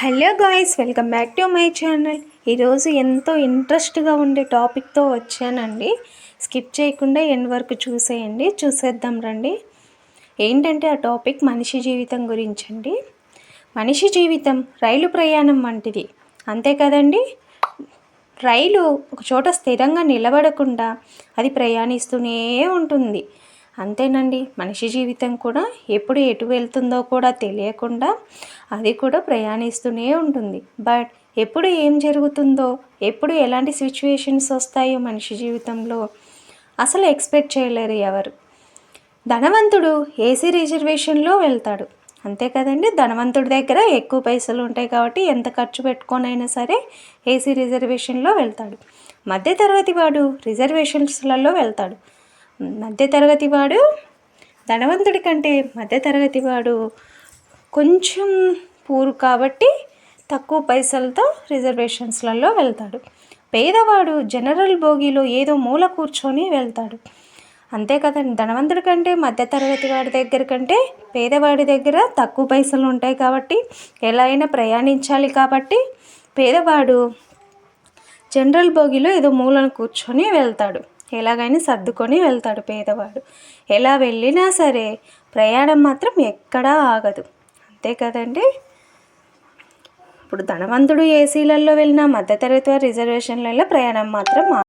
Hello guys, welcome back to my channel. ఈరోజు ఎంతో ఇంట్రెస్ట్గా ఉండే టాపిక్తో వచ్చానండి. స్కిప్ చేయకుండా ఎండ్ వరకు చూసేద్దాం రండి. ఏంటంటే ఆ టాపిక్ మనిషి జీవితం గురించి అండి. మనిషి జీవితం రైలు ప్రయాణం వంటిది, అంతే కదండి. రైలు ఒక చోట స్థిరంగా నిలబడకుండా అది ప్రయాణిస్తూనే ఉంటుంది. అంతేనండి, మనిషి జీవితం కూడా ఎప్పుడు ఎటు వెళ్తుందో కూడా తెలియకుండా అది కూడా ప్రయాణిస్తూనే ఉంటుంది. బట్ ఎప్పుడు ఏం జరుగుతుందో, ఎప్పుడు ఎలాంటి సిచ్యువేషన్స్ వస్తాయో మనిషి జీవితంలో అసలు ఎక్స్పెక్ట్ చేయలేరు ఎవరు. ధనవంతుడు ఏసీ రిజర్వేషన్లో వెళ్తాడు, అంతే కదండి. ధనవంతుడి దగ్గర ఎక్కువ పైసలు ఉంటాయి కాబట్టి ఎంత ఖర్చు పెట్టుకొనైనా సరే ఏసీ రిజర్వేషన్లో వెళ్తాడు. మధ్యతరగతి వాడు రిజర్వేషన్స్లలో వెళ్తాడు. మధ్యతరగతి వాడు ధనవంతుడి కంటే మధ్యతరగతి వాడు కొంచెం పూర్ కాబట్టి తక్కువ పైసలతో రిజర్వేషన్స్లలో వెళ్తాడు. పేదవాడు జనరల్ బోగీలో ఏదో మూల కూర్చొని వెళ్తాడు, అంతే కదండి. ధనవంతుడి కంటే మధ్యతరగతి వాడి దగ్గర కంటే పేదవాడి దగ్గర తక్కువ పైసలు ఉంటాయి కాబట్టి ఎలా అయినా ప్రయాణించాలి కాబట్టి పేదవాడు జనరల్ బోగీలో ఏదో మూలను కూర్చొని వెళ్తాడు. ఎలాగైనా సర్దుకొని వెళ్తాడు పేదవాడు. ఎలా వెళ్ళినా సరే ప్రయాణం మాత్రం ఎక్కడా ఆగదు, అంతే కదండి. ఇప్పుడు ధనవంతుడు ఏసీలలో వెళ్ళినా మధ్యతరగతి వారి రిజర్వేషన్లలో ప్రయాణం మాత్రం